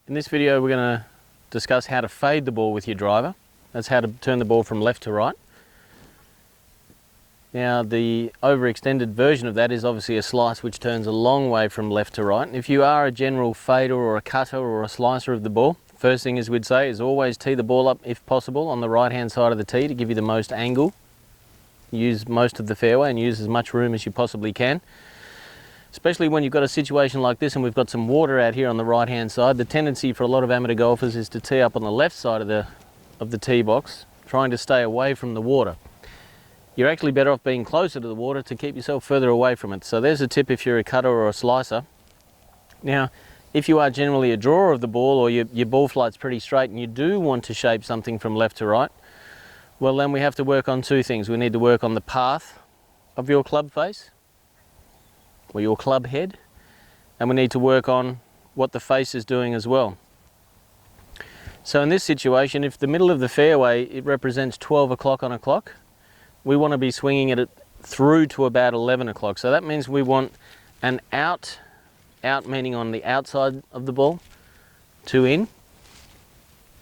In this video we're going to discuss how to fade the ball with your driver. That's how to turn the ball from left to right. Now the overextended version of that is obviously a slice which turns a long way from left to right. And if you are a general fader or a cutter or a slicer of the ball, first thing as we'd say is always tee the ball up if possible on the right hand side of the tee to give you the most angle. Use most of the fairway and use as much room as you possibly can. Especially when you've got a situation like this and we've got some water out here on the right hand side. The tendency for a lot of amateur golfers is to tee up on the left side of the tee box, trying to stay away from the water. You're actually better off being closer to the water to keep yourself further away from it. So there's a tip if you're a cutter or a slicer. Now, if you are generally a drawer of the ball or your ball flight's pretty straight and you do want to shape something from left to right, well then we have to work on two things. We need to work on the path of your club face, or your club head, and we need to work on what the face is doing as well. So in this situation, if the middle of the fairway, it represents 12 o'clock on a clock, we want to be swinging it through to about 11 o'clock. So that means we want an out meaning on the outside of the ball, to in.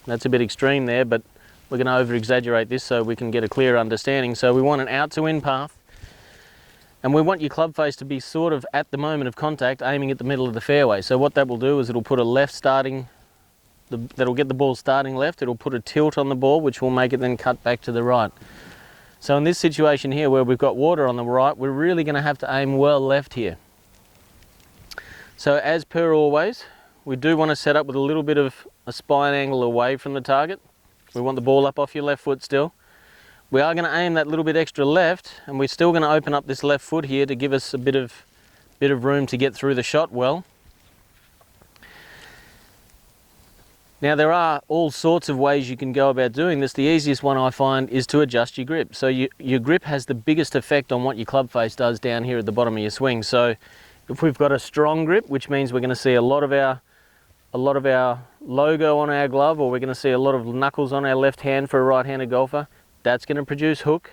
That's a bit extreme there, but we're going to over exaggerate this so we can get a clear understanding. So we want an out to in path. And we want your club face to be sort of at the moment of contact aiming at the middle of the fairway. So what that will do is it'll put a left starting, that'll get the ball starting left, it'll put a tilt on the ball which will make it then cut back to the right. So in this situation here where we've got water on the right, we're really going to have to aim well left here. So as per always, we do want to set up with a little bit of a spine angle away from the target. We want the ball up off your left foot still. We are going to aim that little bit extra left, and we're still going to open up this left foot here to give us a bit of room to get through the shot well. Now there are all sorts of ways you can go about doing this. The easiest one I find is to adjust your grip. So your grip has the biggest effect on what your club face does down here at the bottom of your swing. So if we've got a strong grip, which means we're going to see a lot of our logo on our glove, or we're going to see a lot of knuckles on our left hand for a right-handed golfer, that's going to produce hook.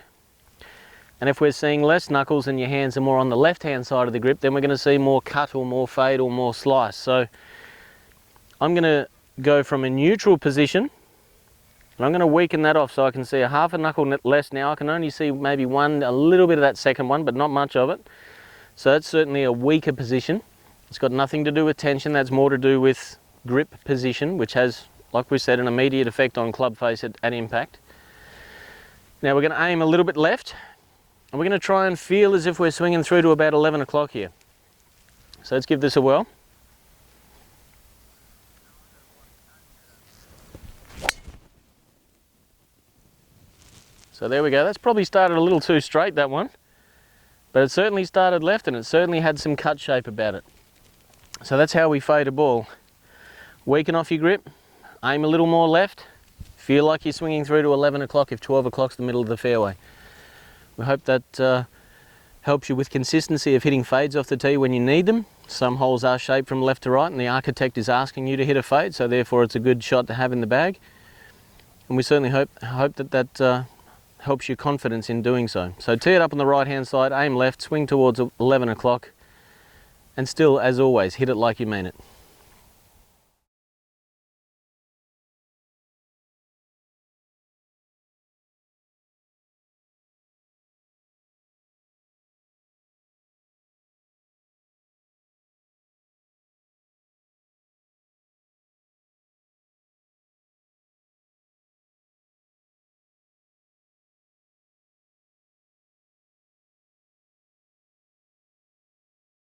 And if we're seeing less knuckles and your hands are more on the left-hand side of the grip, then we're going to see more cut or more fade or more slice. So I'm going to go from a neutral position, and I'm going to weaken that off so I can see a half a knuckle less now. I can only see maybe a little bit of that second one, but not much of it. So that's certainly a weaker position. It's got nothing to do with tension, that's more to do with grip position, which has, like we said, an immediate effect on club face at impact. Now we're going to aim a little bit left, and we're going to try and feel as if we're swinging through to about 11 o'clock here. So let's give this a whirl. So there we go. That's probably started a little too straight, that one, but it certainly started left and it certainly had some cut shape about it. So that's how we fade a ball. Weaken off your grip, aim a little more left, feel like you're swinging through to 11 o'clock if 12 o'clock's the middle of the fairway. We hope that helps you with consistency of hitting fades off the tee when you need them. Some holes are shaped from left to right and the architect is asking you to hit a fade, so therefore it's a good shot to have in the bag. And we certainly hope that helps your confidence in doing so. So tee it up on the right hand side, aim left, swing towards 11 o'clock, and still, as always, hit it like you mean it.